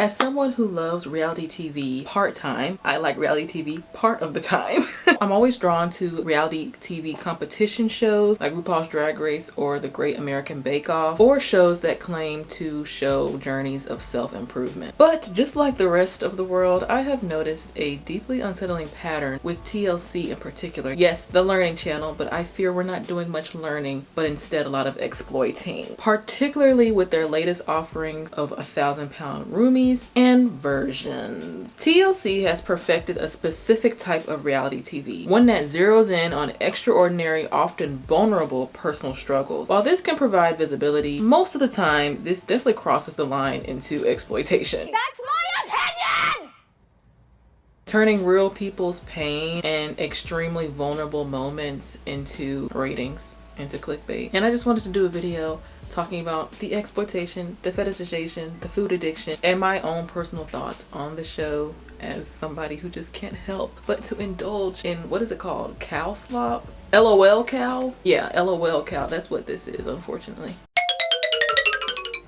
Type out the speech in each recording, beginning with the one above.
As someone who loves reality TV part-time, I like reality TV part of the time. I'm always drawn to reality TV competition shows like RuPaul's Drag Race or The Great American Bake Off, or shows that claim to show journeys of self-improvement. But just like the rest of the world, I have noticed a deeply unsettling pattern with TLC in particular. Yes, the Learning Channel, but I fear we're not doing much learning, but instead a lot of exploiting. Particularly with their latest offerings of 1000lb Roomies and versions. TLC has perfected a specific type of reality TV, one that zeroes in on extraordinary, often vulnerable personal struggles. While this can provide visibility, most of the time this definitely crosses the line into exploitation. That's my opinion! Turning real people's pain and extremely vulnerable moments into ratings, into clickbait. And I just wanted to do a video talking about the exploitation, the fetishization, the food addiction, and my own personal thoughts on the show as somebody who just can't help but to indulge in, what is it called? Cow slop? LOLcow? Yeah, LOLcow. That's what this is, unfortunately.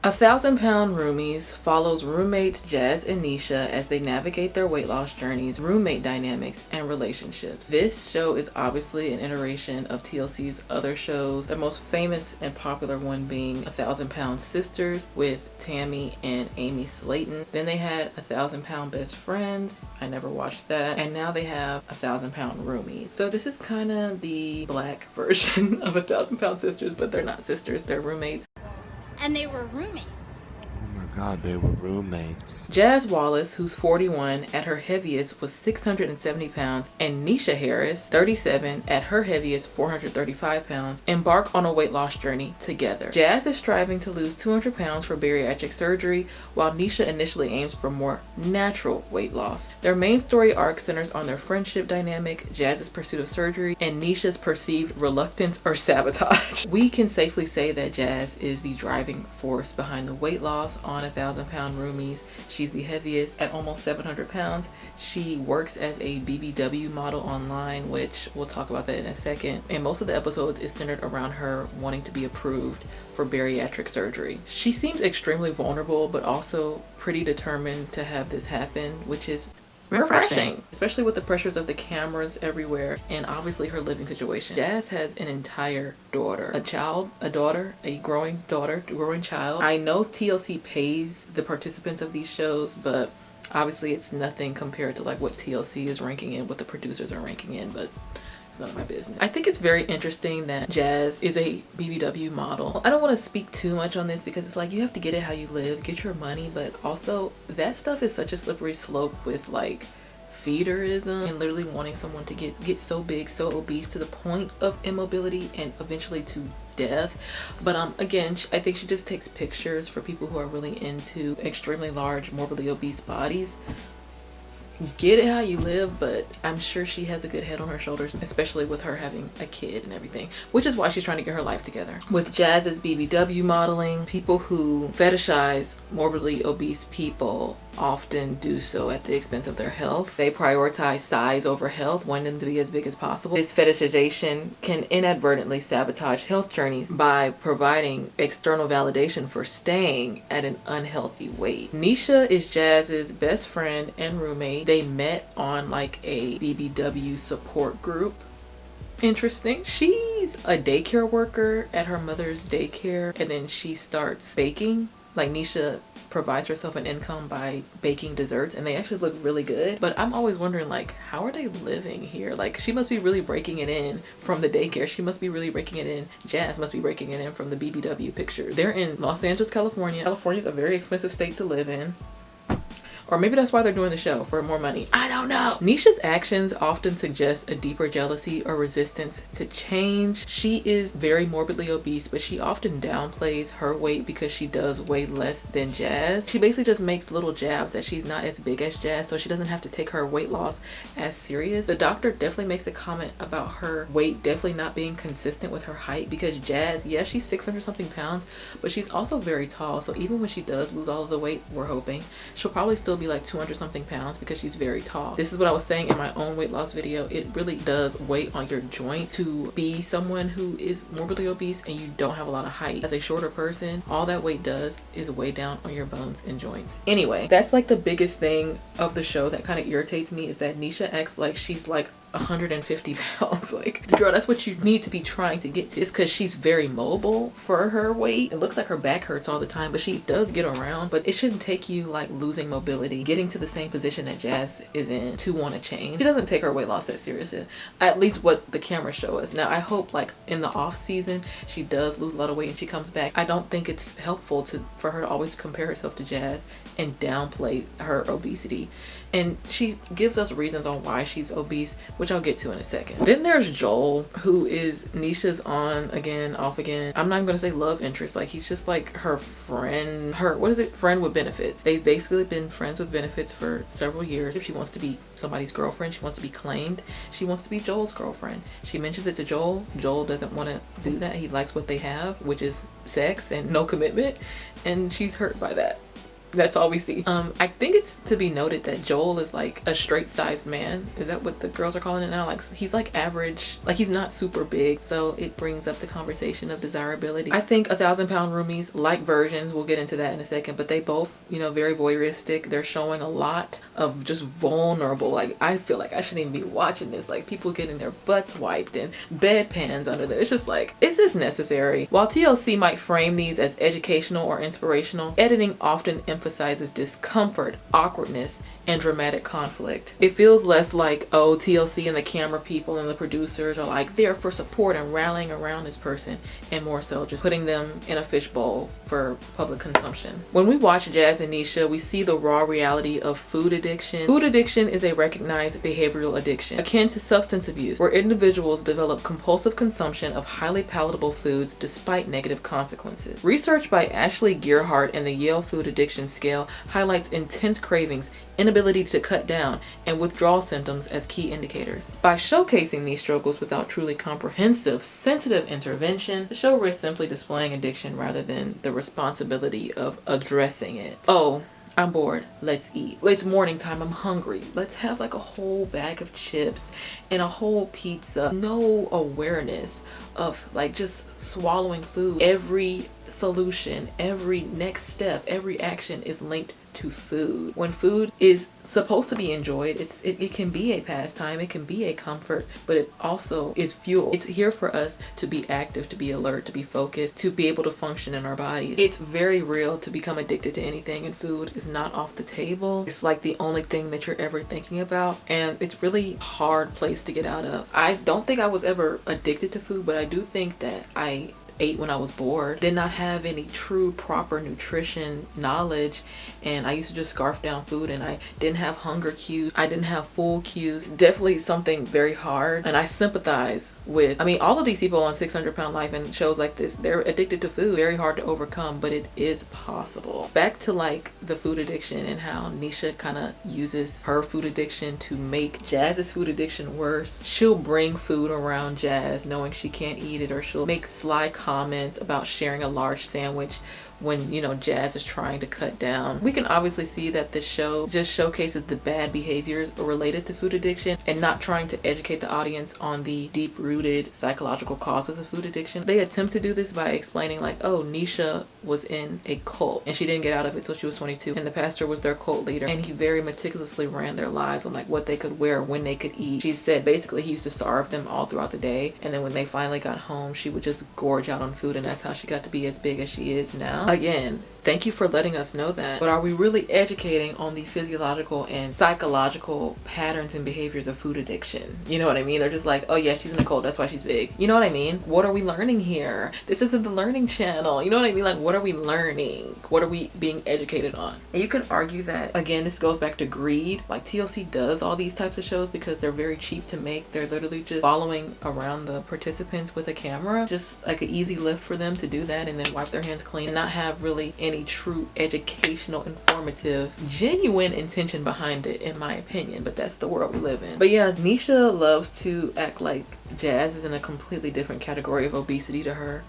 1000lb Roomies follows roommates Jazz and Nisha as they navigate their weight loss journeys, roommate dynamics, and relationships. This show is obviously an iteration of TLC's other shows, the most famous and popular one being 1000lb Sisters with Tammy and Amy Slayton. Then they had 1000lb Best Friends. I never watched that. And now they have 1000lb Roomies. So this is kind of the black version of 1000lb Sisters, but they're not sisters, they're roommates. And they were roommates. Oh my God, they were roommates. Jazz Wallace, who's 41, at her heaviest was 670 pounds, and Nisha Harris, 37, at her heaviest 435 pounds, embark on a weight loss journey together. Jazz is striving to lose 200 pounds for bariatric surgery, while Nisha initially aims for more natural weight loss. Their main story arc centers on their friendship dynamic, Jazz's pursuit of surgery, and Nisha's perceived reluctance or sabotage. We can safely say that Jazz is the driving force behind the weight loss on 1000lb Roomies. She's the heaviest at almost 700 pounds. She works as a BBW model online, which we'll talk about that in a second. And most of the episodes is centered around her wanting to be approved for bariatric surgery. She seems extremely vulnerable, but also pretty determined to have this happen, which is refreshing, especially with the pressures of the cameras everywhere and obviously her living situation. Jazz has an entire daughter, a growing child. I know TLC pays the participants of these shows, but obviously it's nothing compared to like what TLC is ranking in, what the producers are ranking in, but it's none of my business. I think it's very interesting that Jazz is a BBW model. I don't want to speak too much on this because it's like you have to get it how you live, get your money, but also that stuff is such a slippery slope with like feederism and literally wanting someone to get so big, so obese to the point of immobility and eventually to death. But again, I think she just takes pictures for people who are really into extremely large, morbidly obese bodies. Get it how you live, but I'm sure she has a good head on her shoulders, especially with her having a kid and everything, which is why she's trying to get her life together. With Jazz's BBW modeling, people who fetishize morbidly obese people often do so at the expense of their health. They prioritize size over health, wanting them to be as big as possible. This fetishization can inadvertently sabotage health journeys by providing external validation for staying at an unhealthy weight. Nisha is Jazz's best friend and roommate. They met on like a BBW support group. Interesting. She's a daycare worker at her mother's daycare, and then she starts baking. Like Nisha provides herself an income by baking desserts, and they actually look really good. But I'm always wondering, like, how are they living here? Like, she must be really breaking it in from the daycare. She must be really breaking it in. Jazz must be breaking it in from the BBW picture. They're in Los Angeles, California. California's a very expensive state to live in. Or maybe that's why they're doing the show, for more money. I don't know. Nisha's actions often suggest a deeper jealousy or resistance to change. She is very morbidly obese, but she often downplays her weight because she does weigh less than Jazz. She basically just makes little jabs that she's not as big as Jazz, so she doesn't have to take her weight loss as serious. The doctor definitely makes a comment about her weight definitely not being consistent with her height, because Jazz, yes, she's 600 something pounds, but she's also very tall. So even when she does lose all of the weight, we're hoping, she'll probably still be be like 200 something pounds because she's very tall. This is what I was saying in my own weight loss video. It really does weigh on your joint to be someone who is morbidly obese and you don't have a lot of height. As a shorter person, all that weight does is weigh down on your bones and joints. Anyway, that's like the biggest thing of the show that kind of irritates me, is that Nisha acts like she's like 150 pounds. Like, girl, that's what you need to be trying to get to. It's because she's very mobile for her weight. It looks like her back hurts all the time, but she does get around. But it shouldn't take you like losing mobility, getting to the same position that Jazz is in, to want to change. She doesn't take her weight loss that seriously, at least what the cameras show us. Now I hope like in the off season she does lose a lot of weight and she comes back. I don't think it's helpful for her to always compare herself to Jazz and downplay her obesity. And she gives us reasons on why she's obese, which I'll get to in a second. Then there's Joel, who is Nisha's on again, off again. I'm not even gonna say love interest. Like, he's just like her friend, friend with benefits. They've basically been friends with benefits for several years. If she wants to be somebody's girlfriend, she wants to be claimed, she wants to be Joel's girlfriend. She mentions it to Joel. Joel doesn't want to do that. He likes what they have, which is sex and no commitment, and she's hurt by that. That's all we see. I think it's to be noted that Joel is like a straight sized man. Is that what the girls are calling it now? Like, he's like average, like he's not super big. So it brings up the conversation of desirability. I think 1000 Pound Roomies, like versions, we'll get into that in a second, but they both, you know, very voyeuristic. They're showing a lot of just vulnerable, like, I feel like I shouldn't even be watching this. Like, people getting their butts wiped and bedpans under them. It's just like, is this necessary? While TLC might frame these as educational or inspirational, editing often emphasizes discomfort, awkwardness, and dramatic conflict. It feels less like, oh, TLC and the camera people and the producers are like there for support and rallying around this person, and more so just putting them in a fishbowl for public consumption. When we watch Jazz and Nisha, we see the raw reality of food addiction. Food addiction is a recognized behavioral addiction akin to substance abuse, where individuals develop compulsive consumption of highly palatable foods despite negative consequences. Research by Ashley Gearhart and the Yale Food Addiction Scale highlights intense cravings, inability to cut down, and withdrawal symptoms as key indicators. By showcasing these struggles without truly comprehensive, sensitive intervention, the show risks simply displaying addiction rather than the responsibility of addressing it. Oh, I'm bored, let's eat. It's morning time, I'm hungry. Let's have like a whole bag of chips and a whole pizza. No awareness of like just swallowing food. Every solution, every next step, every action is linked to food. When food is supposed to be enjoyed, it can be a pastime, it can be a comfort, but it also is fuel. It's here for us to be active, to be alert, to be focused, to be able to function in our bodies. It's very real to become addicted to anything, and food is not off the table. It's like the only thing that you're ever thinking about, and it's really a hard place to get out of. I don't think I was ever addicted to food, but I do think that I ate when I was bored, did not have any true proper nutrition knowledge, and I used to just scarf down food, and I didn't have hunger cues, I didn't have full cues. Definitely something very hard, and I sympathize with, I mean, all of these people on 600 Pound Life and shows like this, they're addicted to food. Very hard to overcome, but it is possible. Back to like the food addiction and how Nisha kind of uses her food addiction to make Jazz's food addiction worse. She'll bring food around Jazz knowing she can't eat it, or she'll make sly comments about sharing a large sandwich when, you know, Jazz is trying to cut down. We can obviously see that this show just showcases the bad behaviors related to food addiction and not trying to educate the audience on the deep-rooted psychological causes of food addiction. They attempt to do this by explaining like, oh, Nisha was in a cult and she didn't get out of it till she was 22, and the pastor was their cult leader, and he very meticulously ran their lives on like what they could wear, when they could eat. She said basically he used to starve them all throughout the day, and then when they finally got home, she would just gorge out on food, and that's how she got to be as big as she is now. Again, thank you for letting us know that. But are we really educating on the physiological and psychological patterns and behaviors of food addiction? You know what I mean? They're just like, oh yeah, she's in a cult, that's why she's big. You know what I mean? What are we learning here? This isn't the learning channel. You know what I mean? Like, what are we learning? What are we being educated on? And you can argue that, again, this goes back to greed. Like, TLC does all these types of shows because they're very cheap to make. They're literally just following around the participants with a camera. Just like an easy lift for them to do that and then wipe their hands clean and not have really any true educational, informative, genuine intention behind it, in my opinion. But that's the world we live in. But yeah, Nisha loves to act like Jazz is in a completely different category of obesity to her.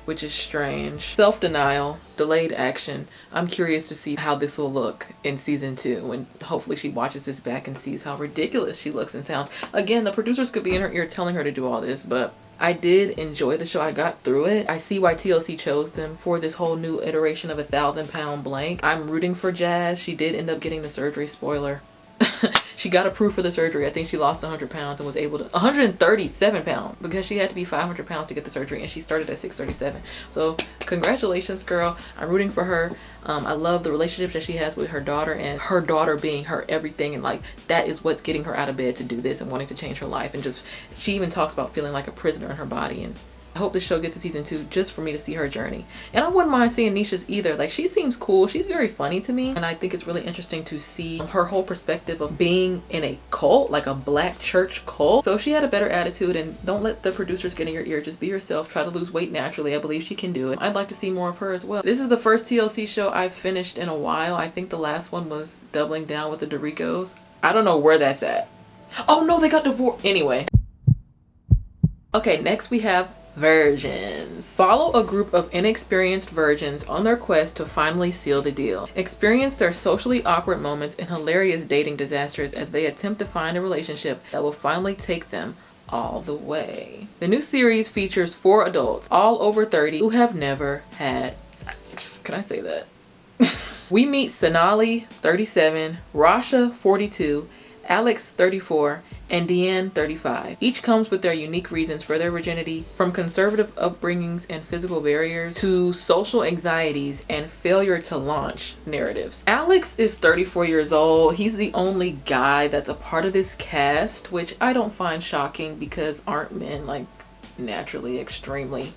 which is strange. Self-denial, delayed action. I'm curious to see how this will look in season 2 when hopefully she watches this back and sees how ridiculous she looks and sounds. Again, the producers could be in her ear telling her to do all this, but I did enjoy the show. I got through it. I see why TLC chose them for this whole new iteration of 1000-pound blank. I'm rooting for Jazz. She did end up getting the surgery, spoiler. She got approved for the surgery. I think she lost 100 pounds and was able to 137 pounds because she had to be 500 pounds to get the surgery, and she started at 637. So congratulations, girl. I'm rooting for her. I love the relationship that she has with her daughter, and her daughter being her everything, and like that is what's getting her out of bed to do this and wanting to change her life. And just, she even talks about feeling like a prisoner in her body. And I hope this show gets to season 2 just for me to see her journey. And I wouldn't mind seeing Nisha's either. Like, she seems cool. She's very funny to me. And I think it's really interesting to see her whole perspective of being in a cult, like a black church cult. So if she had a better attitude, and don't let the producers get in your ear, just be yourself. Try to lose weight naturally. I believe she can do it. I'd like to see more of her as well. This is the first TLC show I've finished in a while. I think the last one was Doubling Down with the Doricos. I don't know where that's at. Oh no, they got divorced. Anyway. Okay, next we have virgins. Follow a group of inexperienced virgins on their quest to finally seal the deal. Experience their socially awkward moments and hilarious dating disasters as they attempt to find a relationship that will finally take them all the way. The new series features 4 adults, all over 30, who have never had sex. Can I say that? We meet Sonali, 37, Rasha, 42, Alex, 34, and Deanne, 35. Each comes with their unique reasons for their virginity, from conservative upbringings and physical barriers to social anxieties and failure to launch narratives. Alex is 34 years old. He's the only guy that's a part of this cast, which I don't find shocking because aren't men like naturally extremely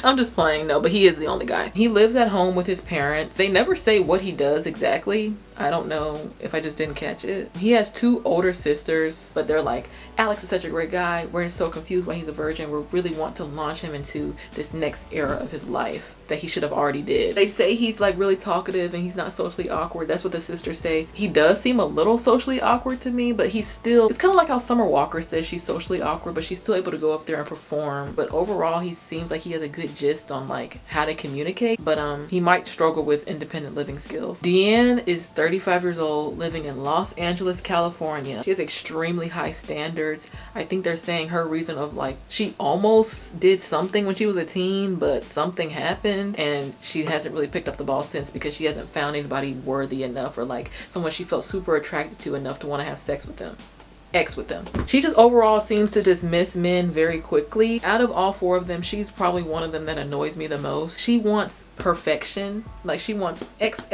I'm just playing, no, but he is the only guy. He lives at home with his parents. They never say what he does exactly. I don't know if I just didn't catch it. He has 2 older sisters, but they're like, Alex is such a great guy. We're so confused why he's a virgin. We really want to launch him into this next era of his life that he should have already did. They say he's like really talkative and he's not socially awkward. That's what the sisters say. He does seem a little socially awkward to me, but he's still, it's kind of like how Summer Walker says she's socially awkward, but she's still able to go up there and perform. But overall, he seems like he has a good gist on like how to communicate, but he might struggle with independent living skills. Deanne is 35 years old, living in Los Angeles, California. She has extremely high standards. I think they're saying her reason of like, she almost did something when she was a teen, but something happened and she hasn't really picked up the ball since because she hasn't found anybody worthy enough or like someone she felt super attracted to enough to want to have sex with them. With them. She just overall seems to dismiss men very quickly. Out of all 4 of them, she's probably one of them that annoys me the most. She wants perfection. Like she wants X.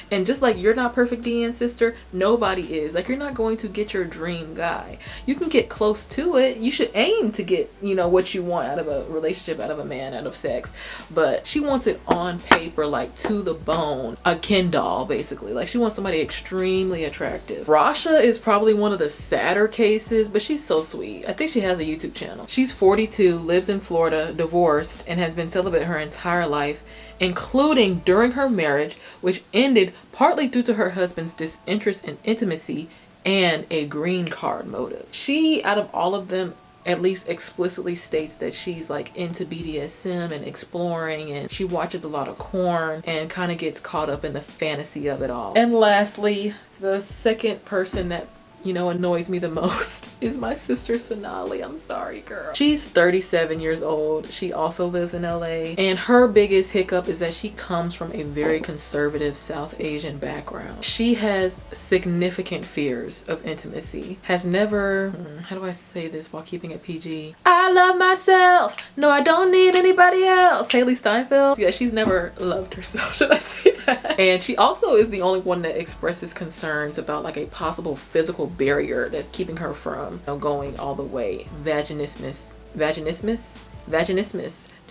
And just like you're not perfect, Deanne, sister, nobody is. Like you're not going to get your dream guy. You can get close to it. You should aim to get, you know, what you want out of a relationship, out of a man, out of sex. But she wants it on paper, like to the bone. A Ken doll, basically. Like she wants somebody extremely attractive. Rasha is probably one of the sadder cases, but she's so sweet. I think she has a YouTube channel. She's 42, lives in Florida, divorced, and has been celibate her entire life, including during her marriage, which ended partly due to her husband's disinterest in intimacy and a green card motive. She, out of all of them, at least explicitly states that she's like into BDSM and exploring, and she watches a lot of porn and kind of gets caught up in the fantasy of it all. And lastly, the second person that, you know, annoys me the most is my sister Sonali. I'm sorry, girl. She's 37 years old. She also lives in LA, and her biggest hiccup is that she comes from a very conservative South Asian background. She has significant fears of intimacy, has never, how do I say this while keeping it PG? I love myself. No, I don't need anybody else. Haley Steinfeld. Yeah, she's never loved herself, should I say that? And she also is the only one that expresses concerns about like a possible physical barrier that's keeping her from, you know, going all the way vaginismus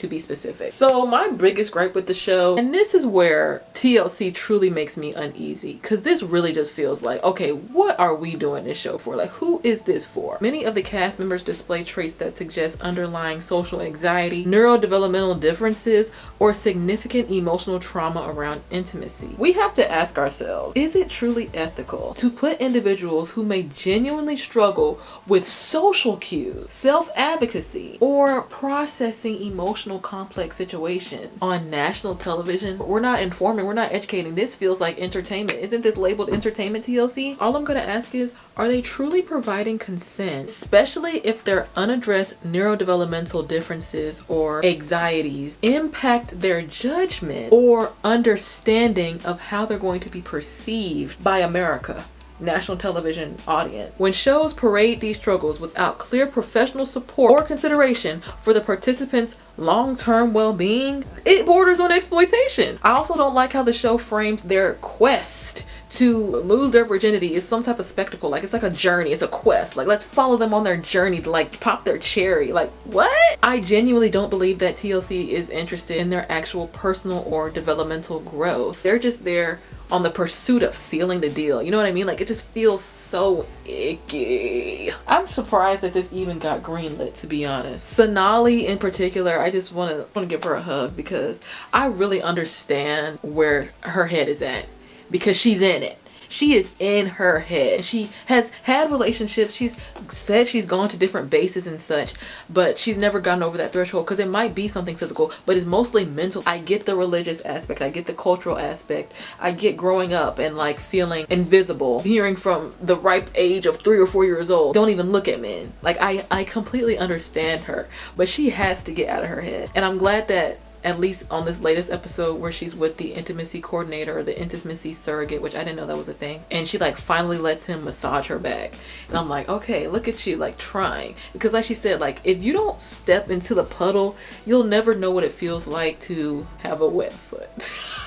to be specific. So my biggest gripe with the show, and this is where TLC truly makes me uneasy, because this really just feels like, okay, what are we doing this show for? Like, who is this for? Many of the cast members display traits that suggest underlying social anxiety, neurodevelopmental differences, or significant emotional trauma around intimacy. We have to ask ourselves, is it truly ethical to put individuals who may genuinely struggle with social cues, self-advocacy, or processing emotional complex situations on national television? We're not informing, we're not educating. This feels like entertainment. Isn't this labeled entertainment, TLC? All I'm gonna ask is, are they truly providing consent, especially if their unaddressed neurodevelopmental differences or anxieties impact their judgment or understanding of how they're going to be perceived by America? National television audience. When shows parade these struggles without clear professional support or consideration for the participants' long-term well-being, it borders on exploitation. I also don't like how the show frames their quest to lose their virginity is some type of spectacle. Like, it's like a journey, it's a quest. Like, let's follow them on their journey to like pop their cherry. Like, what? I genuinely don't believe that TLC is interested in their actual personal or developmental growth. They're just there on the pursuit of sealing the deal. You know what I mean? Like, it just feels so icky. I'm surprised that this even got greenlit, to be honest. Sonali in particular, I just want to give her a hug, because I really understand where her head is at, because she's in it. She is in her head. She has had relationships. She's said she's gone to different bases and such, but she's never gotten over that threshold, because it might be something physical, but it's mostly mental. I get the religious aspect. I get the cultural aspect. I get growing up and like feeling invisible, hearing from the ripe age of 3 or 4 years old, don't even look at men. Like, I completely understand her, but she has to get out of her head. And I'm glad that at least on this latest episode where she's with the intimacy coordinator or the intimacy surrogate, which I didn't know that was a thing, and she like finally lets him massage her back, and I'm like, okay, look at you, like trying. Because like she said, like, if you don't step into the puddle, you'll never know what it feels like to have a wet foot.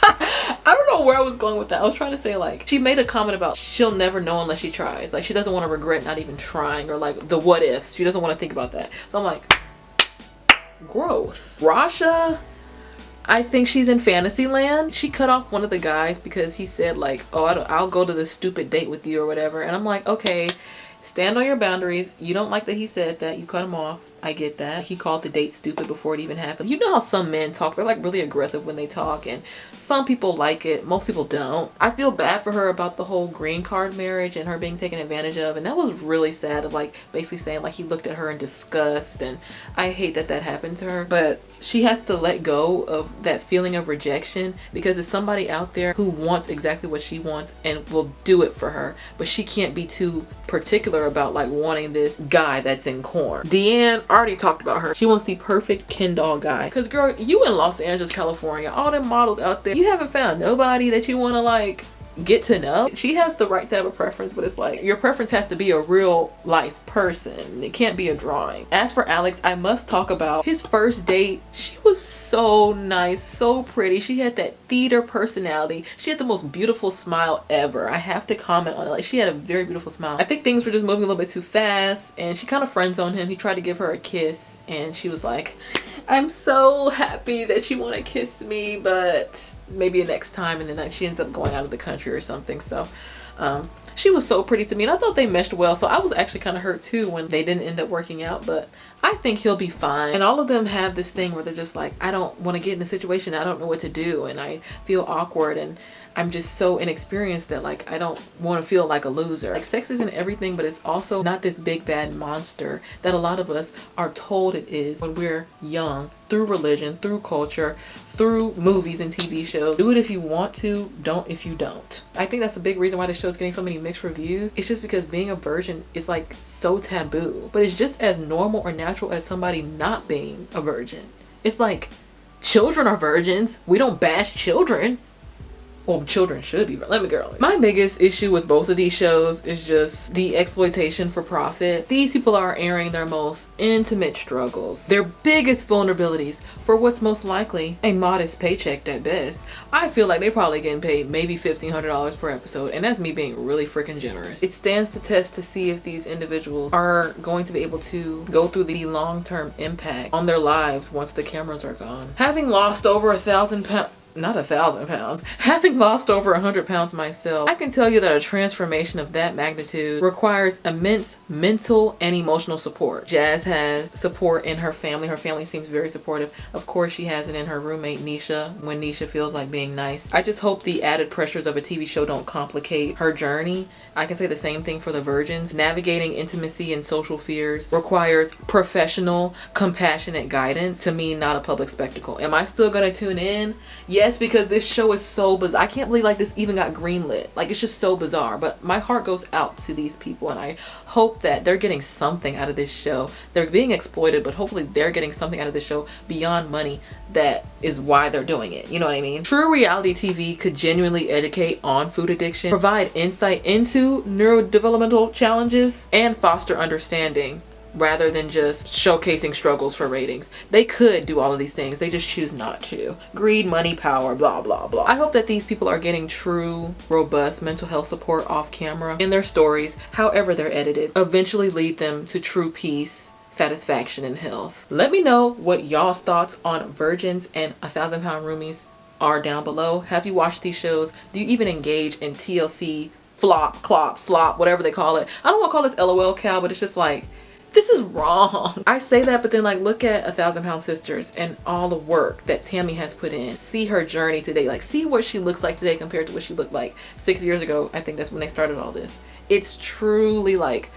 I don't know where I was going with that. I was trying to say, like, she made a comment about she'll never know unless she tries. Like, she doesn't want to regret not even trying, or like the what ifs. She doesn't want to think about that. So I'm like, growth. Rasha, I think she's in fantasy land. She cut off one of the guys because he said like, oh, I'll go to this stupid date with you or whatever. And I'm like, okay, stand on your boundaries. You don't like that he said that. You cut him off. I get that. He called the date stupid before it even happened. You know how some men talk. They're like really aggressive when they talk, and some people like it. Most people don't. I feel bad for her about the whole green card marriage and her being taken advantage of. And that was really sad, of like basically saying like he looked at her in disgust, and I hate that that happened to her. But she has to let go of that feeling of rejection, because there's somebody out there who wants exactly what she wants and will do it for her. But she can't be too particular about like wanting this guy that's in corn. Deanne already talked about her. She wants the perfect Ken doll guy. Because girl, you in Los Angeles, California, all them models out there, you haven't found nobody that you want to like get to know. She has the right to have a preference, but it's like your preference has to be a real life person. It can't be a drawing. As for Alex, I must talk about his first date. She was so nice, so pretty. She had that theater personality. She had the most beautiful smile ever. I have to comment on it. Like, she had a very beautiful smile. I think things were just moving a little bit too fast, and she kind of friend-zoned him. He tried to give her a kiss, and she was like, I'm so happy that you want to kiss me, but maybe next time. And then she ends up going out of the country or something. So she was so pretty to me, and I thought they meshed well. So I was actually kind of hurt too when they didn't end up working out, but I think he'll be fine. And all of them have this thing where they're just like, I don't want to get in a situation, I don't know what to do, and I feel awkward, and I'm just so inexperienced that like I don't want to feel like a loser. Like, sex isn't everything, but it's also not this big bad monster that a lot of us are told it is when we're young, through religion, through culture, through movies and TV shows. Do it if you want to, don't if you don't. I think that's a big reason why the show is getting so many mixed reviews. It's just because being a virgin is like so taboo, but it's just as normal or natural as somebody not being a virgin. It's like, children are virgins. We don't bash children. Well, children should be, but let me girl. My biggest issue with both of these shows is just the exploitation for profit. These people are airing their most intimate struggles, their biggest vulnerabilities for what's most likely a modest paycheck at best. I feel like they're probably getting paid maybe $1,500 per episode, and that's me being really freaking generous. It stands to test to see if these individuals are going to be able to go through the long-term impact on their lives once the cameras are gone. Having lost over 1,000 pounds, not 1,000 pounds, having lost over 100 pounds myself, I can tell you that a transformation of that magnitude requires immense mental and emotional support. Jazz has support in her family. Her family seems very supportive. Of course, she has it in her roommate Nisha when Nisha feels like being nice. I just hope the added pressures of a TV show don't complicate her journey. I can say the same thing for the virgins. Navigating intimacy and social fears requires professional, compassionate guidance. To me, not a public spectacle. Am I still gonna tune in? Yes, because this show is so bizarre. I can't believe like this even got greenlit. Like, it's just so bizarre. But my heart goes out to these people, and I hope that they're getting something out of this show. They're being exploited, but hopefully they're getting something out of this show beyond money. That is why they're doing it. You know what I mean? True reality TV could genuinely educate on food addiction, provide insight into neurodevelopmental challenges, and foster understanding, rather than just showcasing struggles for ratings. They could do all of these things. They just choose not to. Greed, money, power, blah, blah, blah. I hope that these people are getting true, robust mental health support off camera, and their stories, however they're edited, eventually lead them to true peace, satisfaction, and health. Let me know what y'all's thoughts on Virgins and 1000 Pound Roomies are down below. Have you watched these shows? Do you even engage in TLC flop, clop, slop, whatever they call it? I don't want to call this lolcow, but it's just like, this is wrong. I say that, but then like look at 1000 Pound Sisters and all the work that Tammy has put in. See her journey today. Like, see what she looks like today compared to what she looked like 6 years ago. I think that's when they started all this. It's truly like,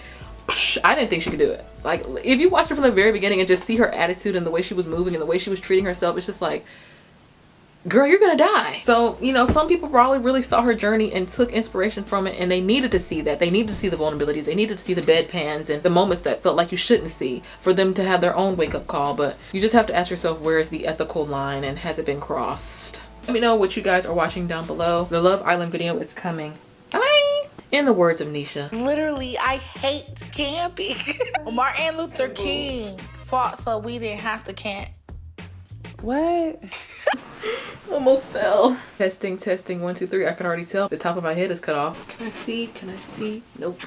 I didn't think she could do it. Like, if you watch her from the very beginning and just see her attitude and the way she was moving and the way she was treating herself, it's just like, girl, you're gonna die. So, you know, some people probably really saw her journey and took inspiration from it, and they needed to see that. They needed to see the vulnerabilities. They needed to see the bedpans and the moments that felt like you shouldn't see, for them to have their own wake-up call. But you just have to ask yourself, where is the ethical line, and has it been crossed? Let me know what you guys are watching down below. The Love Island video is coming. Bye! In the words of Nisha, literally, I hate camping. Martin Luther King fought so we didn't have to camp. what? Almost fell. Testing, testing, 1, 2, 3. I can already tell the top of my head is cut off. Can I see? Can I see? Nope.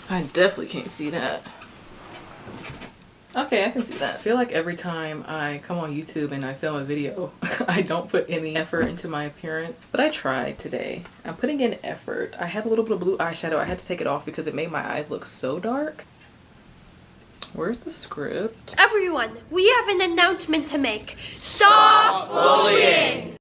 I definitely can't see that. Okay, I can see that. I feel like every time I come on YouTube and I film a video, I don't put any effort into my appearance. But I tried today. I'm putting in effort. I had a little bit of blue eyeshadow. I had to take it off because it made my eyes look so dark. Where's the script? Everyone, we have an announcement to make. Stop bullying!